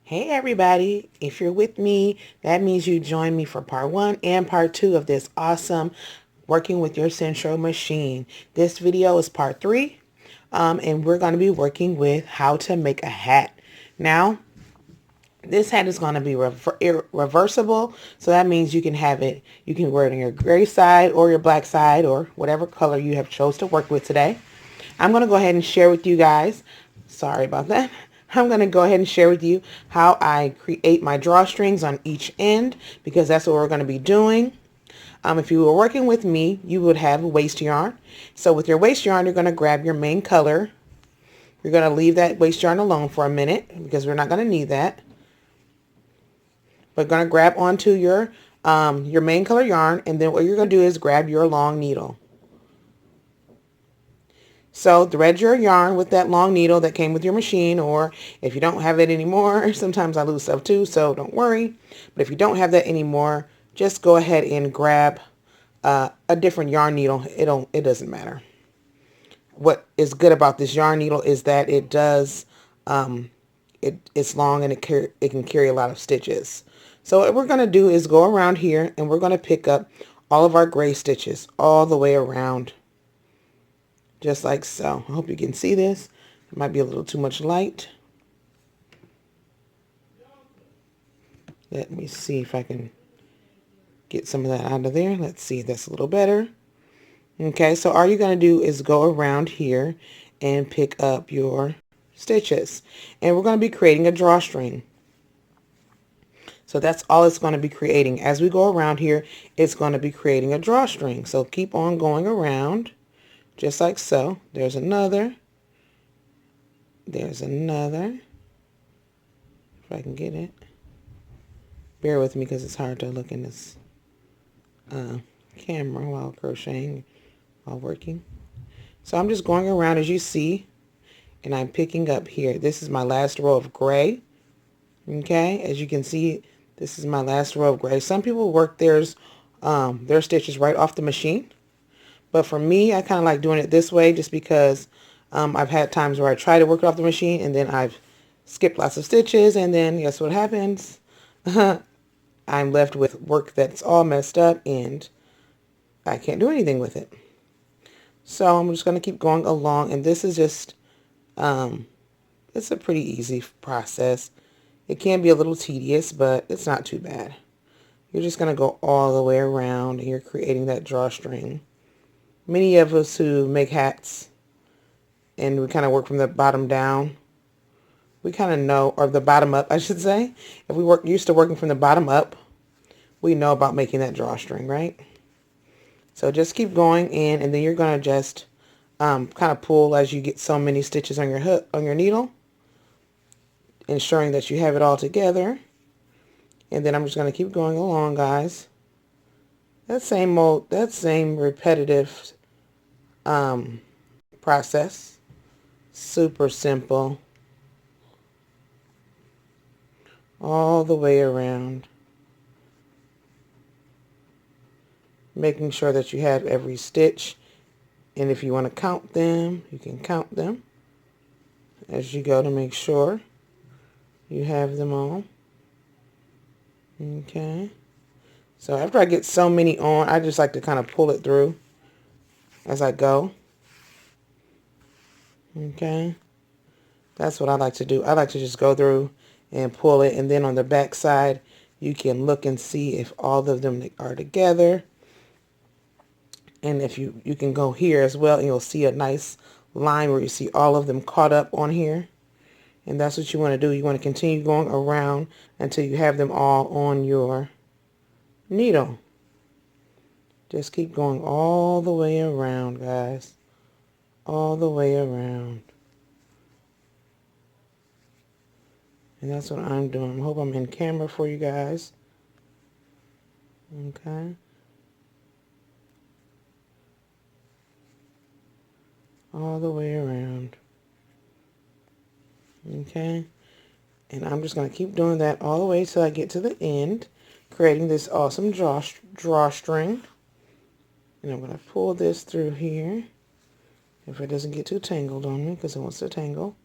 Hey everybody, if you're with me, that means you join me for part 1 and part 2 of this awesome working with your Sentro machine. This video is part 3, and we're going to be working with how to make a hat. Now, this hat is going to be reversible, so that means you can have it, you can wear it on your gray side or your black side or whatever color you have chose to work with today. I'm going to go ahead and share with you guys, sorry about that. I'm going to go ahead and share with you how I create my drawstrings on each end, because that's what we're going to be doing. If you were working with me, you would have waste yarn. So with your waste yarn, you're going to grab your main color. You're going to leave that waste yarn alone for a minute because we're not going to need that. We're going to grab onto your main color yarn, and then what you're going to do is grab your long needle. So thread your yarn with that long needle that came with your machine, or if you don't have it anymore, sometimes I lose stuff too, so don't worry. But if you don't have that anymore, just go ahead and grab a different yarn needle. It doesn't matter. What is good about this yarn needle is that it does it's long and it can carry a lot of stitches. So what we're going to do is go around here and we're going to pick up all of our gray stitches all the way around, just like so. I hope you can see this. It might be a little too much light. Let me see if I can get some of that out of there. Let's see if that's a little better. Okay, so all you're going to do is go around here and pick up your stitches. And we're going to be creating a drawstring. So that's all it's going to be creating. As we go around here, it's going to be creating a drawstring. So keep on going around, just like so. There's another. There's another. If I can get it. Bear with me because it's hard to look in this camera while crocheting, while working. So I'm just going around, as you see, and I'm picking up here. This is my last row of gray. Okay, as you can see, this is my last row of gray. Some people work their stitches right off the machine, but for me, I kind of like doing it this way just because I've had times where I try to work it off the machine and then I've skipped lots of stitches, and then guess what happens? I'm left with work that's all messed up and I can't do anything with it. So I'm just going to keep going along, and this is just, it's a pretty easy process. It can be a little tedious, but it's not too bad. You're just going to go all the way around and you're creating that drawstring. Many of us who make hats and we kind of work from the bottom down, we kind of know, or the bottom up, I should say. If we used to working from the bottom up, we know about making that drawstring, right? So just keep going in, and then you're going to just kind of pull as you get so many stitches on your hook, on your needle, ensuring that you have it all together. And then I'm just going to keep going along, guys. That same repetitive process. Super simple. All the way around. Making sure that you have every stitch. And if you want to count them, you can count them as you go to make sure you have them all. Okay. So after I get so many on, I just like to kind of pull it through as I go. Okay. That's what I like to do. I like to just go through and pull it, and then on the back side, you can look and see if all of them are together. And if you can go here as well, and you'll see a nice line where you see all of them caught up on here. And that's what you want to do. You want to continue going around until you have them all on your needle. Just keep going all the way around, guys. All the way around. And that's what I'm doing. I hope I'm in camera for you guys. Okay. All the way around. Okay. And I'm just going to keep doing that all the way till I get to the end, creating this awesome drawstring. And I'm going to pull this through here, if it doesn't get too tangled on me, because it wants to tangle.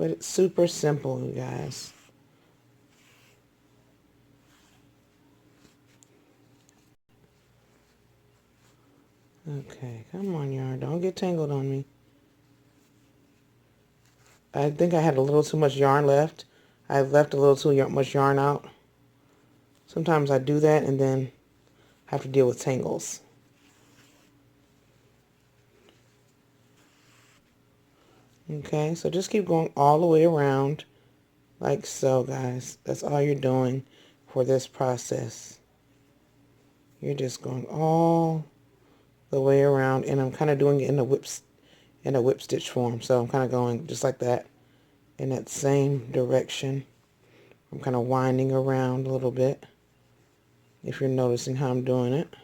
But it's super simple, you guys. Okay, come on, yarn. Don't get tangled on me. I think I had a little too much yarn left. I left a little too much yarn out. Sometimes I do that and then have to deal with tangles. Okay, so just keep going all the way around like so, guys. That's all you're doing for this process. You're just going all the way around, and I'm kind of doing it in a whip stitch form. So I'm kind of going just like that in that same direction. I'm kind of winding around a little bit, if you're noticing how I'm doing it.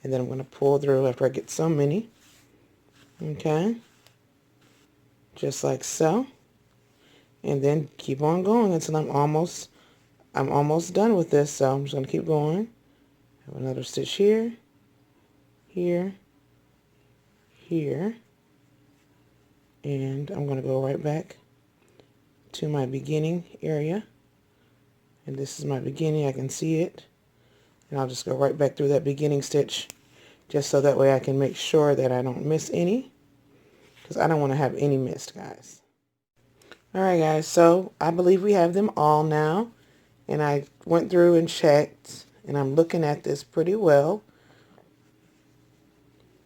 And then I'm going to pull through after I get so many. Okay, just like so. And then keep on going until I'm almost done with this. So I'm just going to keep going. Have another stitch here, here, here, and I'm going to go right back to my beginning area. And this is my beginning. I can see it. And I'll just go right back through that beginning stitch, just so that way I can make sure that I don't miss any, because I don't want to have any missed, guys. Alright guys, so I believe we have them all now, and I went through and checked, and I'm looking at this pretty well.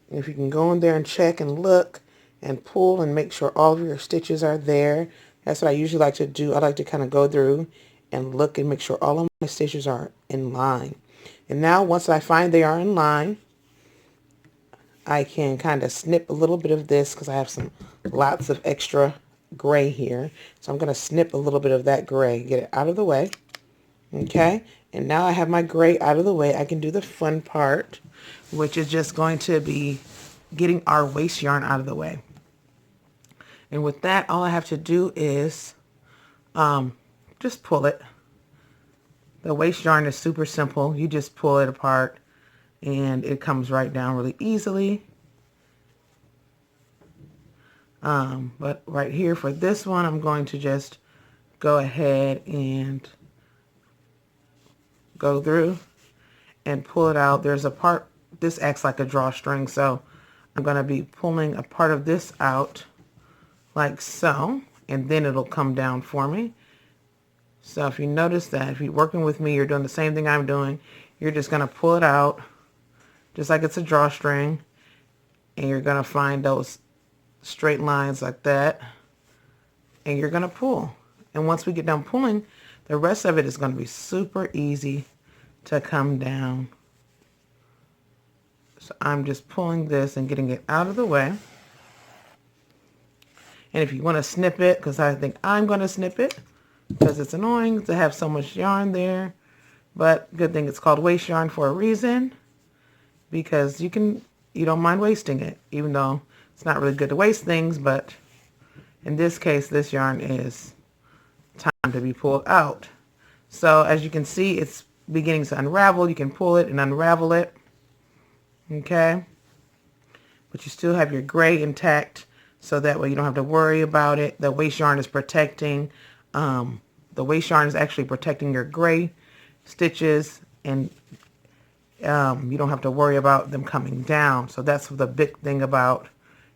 And if you can go in there and check and look and pull and make sure all of your stitches are there, that's what I usually like to do. I like to kind of go through and look and make sure all of my stitches are in line. And now once I find they are in line, I can kind of snip a little bit of this because I have lots of extra gray here. So I'm going to snip a little bit of that gray, get it out of the way. Okay, and now I have my gray out of the way. I can do the fun part, which is just going to be getting our waste yarn out of the way. And with that, all I have to do is just pull it. The waste yarn is super simple. You just pull it apart and it comes right down really easily. But right here for this one, I'm going to just go ahead and go through and pull it out. There's a part, this acts like a drawstring, so I'm going to be pulling a part of this out like so, and then it'll come down for me. So if you notice that, if you're working with me, you're doing the same thing I'm doing. You're just going to pull it out just like it's a drawstring, and you're going to find those straight lines like that, and you're going to pull. And once we get done pulling, the rest of it is going to be super easy to come down. So I'm just pulling this and getting it out of the way. And if you want to snip it, because I think I'm going to snip it, because it's annoying to have so much yarn there, but good thing it's called waste yarn for a reason, because you don't mind wasting it, even though it's not really good to waste things. But in this case, this yarn is time to be pulled out. So as you can see, it's beginning to unravel. You can pull it and unravel it. Okay, but you still have your gray intact, so that way you don't have to worry about it. The waste yarn is protecting, the waste yarn is actually protecting your gray stitches, and you don't have to worry about them coming down. So that's what the big thing about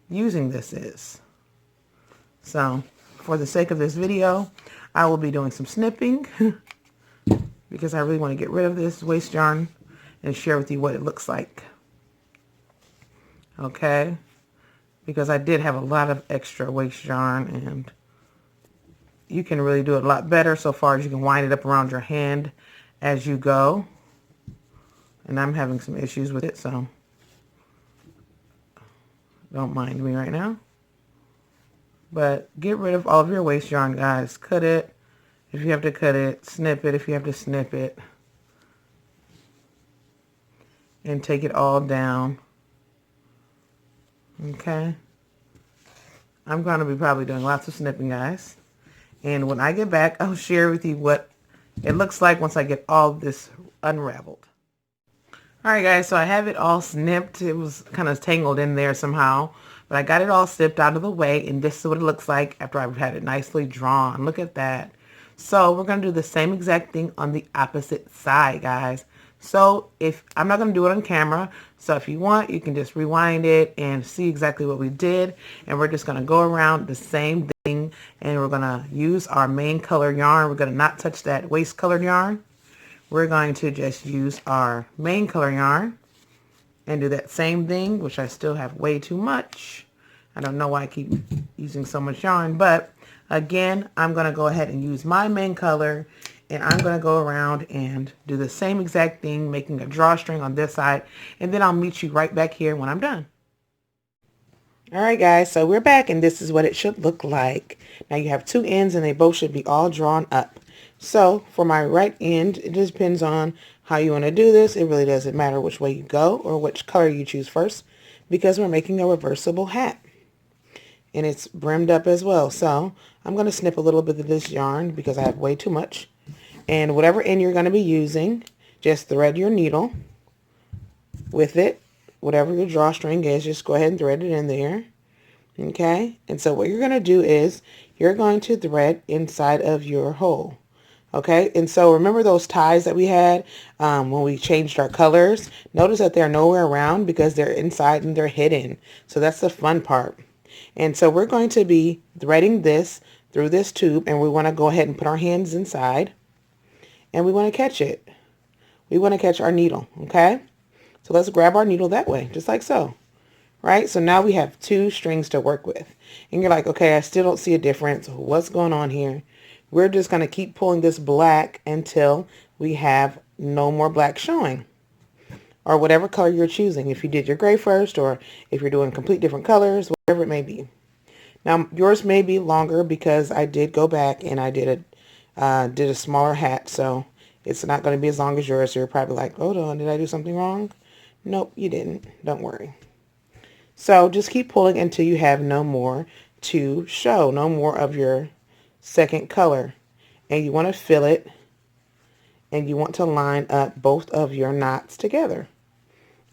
using this is. So for the sake of this video, I will be doing some snipping because I really want to get rid of this waste yarn and share with you what it looks like. Okay, because I did have a lot of extra waste yarn, and you can really do it a lot better so far as you can wind it up around your hand as you go. And I'm having some issues with it, so don't mind me right now. But get rid of all of your waste yarn, guys. Cut it if you have to cut it. Snip it if you have to snip it. And take it all down. Okay. I'm going to be probably doing lots of snipping, guys. And when I get back, I'll share with you what it looks like once I get all this unraveled. Alright guys, so I have it all snipped. It was kind of tangled in there somehow. But I got it all snipped out of the way, and this is what it looks like after I've had it nicely drawn. Look at that. So we're going to do the same exact thing on the opposite side, guys. So if I'm not going to do it on camera, so if you want, you can just rewind it and see exactly what we did. And we're just going to go around the same thing, and we're going to use our main color yarn. We're going to not touch that waist colored yarn. We're going to just use our main color yarn and do that same thing, which I still have way too much. I don't know why I keep using so much yarn, but again, I'm going to go ahead and use my main color, and I'm going to go around and do the same exact thing, making a drawstring on this side, and then I'll meet you right back here when I'm done. All right, guys, so we're back, and this is what it should look like. Now you have two ends, and they both should be all drawn up. So for my right end, it just depends on how you want to do this. It really doesn't matter which way you go or which color you choose first, because we're making a reversible hat. And it's brimmed up as well. So I'm going to snip a little bit of this yarn because I have way too much. And whatever end you're going to be using, just thread your needle with it. Whatever your drawstring is, just go ahead and thread it in there. Okay? And so what you're going to do is you're going to thread inside of your hole. Okay, and so remember those ties that we had when we changed our colors? Notice that they're nowhere around because they're inside and they're hidden. So that's the fun part. And so we're going to be threading this through this tube, and we want to go ahead and put our hands inside, and we want to catch it. We want to catch our needle, okay? So let's grab our needle that way, just like so. Right? So now we have two strings to work with. And you're like, okay, I still don't see a difference. What's going on here? We're just going to keep pulling this black until we have no more black showing. Or whatever color you're choosing. If you did your gray first, or if you're doing complete different colors, whatever it may be. Now, yours may be longer because I did go back and I did a smaller hat. So it's not going to be as long as yours. So you're probably like, hold on, did I do something wrong? Nope, you didn't. Don't worry. So just keep pulling until you have no more to show, no more of your second color. And you want to fill it, and you want to line up both of your knots together.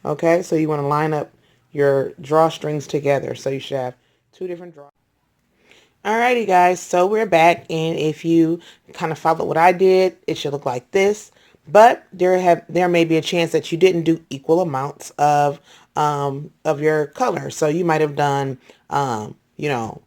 Okay, so you want to line up your drawstrings together. So you should have two different draw. Alrighty, guys, so we're back, and if you kind of follow what I did, it should look like this. But there may be a chance that you didn't do equal amounts of your color. So you might have done, you know,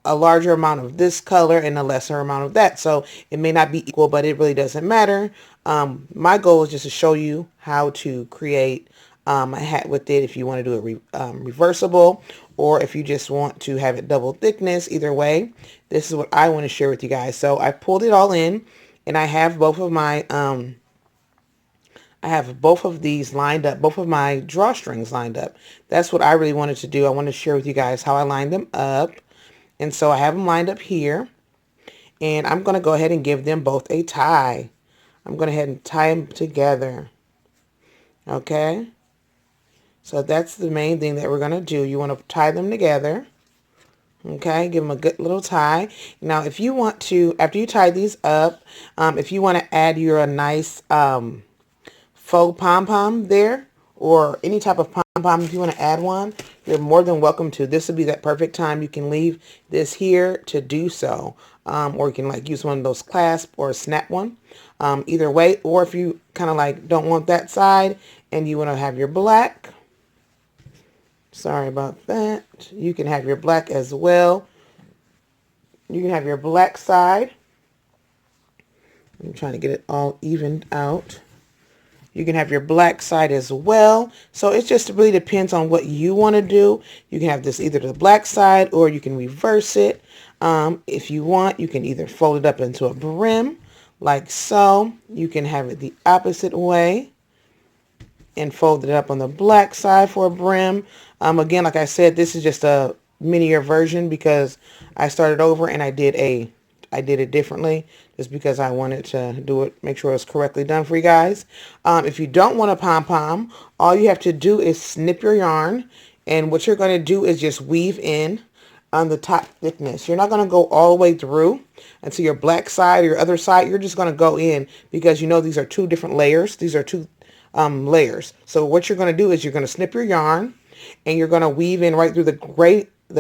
a larger amount of this color and a lesser amount of that. So it may not be equal, but it really doesn't matter. My goal is just to show you how to create a hat with it if you want to do it reversible, or if you just want to have it double thickness. Either way, this is what I want to share with you guys. So I pulled it all in, and I have both of my I have both of these lined up, both of my drawstrings lined up. That's what I really wanted to do. I want to share with you guys how I lined them up. And so I have them lined up here, and I'm going to go ahead and give them both a tie. I'm going to go ahead and tie them together. Okay. So that's the main thing that we're going to do. You want to tie them together. Okay. Give them a good little tie. Now, if you want to, after you tie these up, if you want to add your nice faux pom-pom there, or any type of pom-pom, if you want to add one, you're more than welcome to. This would be that perfect time. You can leave this here to do so. Or you can like use one of those clasp or snap one. Either way, or if you kind of like don't want that side and you want to have your black. Sorry about that. You can have your black as well. You can have your black side. I'm trying to get it all evened out. You can have your black side as well. So it just really depends on what you want to do. You can have this either the black side, or you can reverse it. If you want, you can either fold it up into a brim like so. You can have it the opposite way and fold it up on the black side for a brim. Again, like I said, this is just a minier version because I started over and I did it differently just because I wanted to do it, make sure it's correctly done for you guys. If you don't want a pom-pom, all you have to do is snip your yarn, and what you're going to do is just weave in on the top thickness. You're not going to go all the way through until your black side or your other side. You're just going to go in because you know these are two different layers. These are two layers. So what you're going to do is you're going to snip your yarn. and you're going to weave in right through the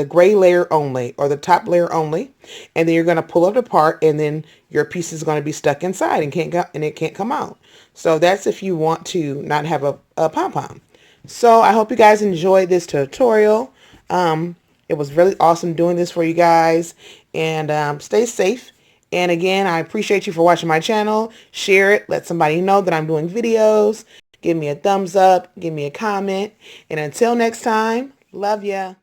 gray layer only, or the top layer only, and then you're going to pull it apart, and then your piece is going to be stuck inside and it can't come out. So that's if you want to not have a pom-pom. So I hope you guys enjoyed this tutorial. It was really awesome doing this for you guys, and stay safe. And again, I appreciate you for watching my channel. Share it. Let somebody know that I'm doing videos. Give me a thumbs up. Give me a comment. And until next time, love ya.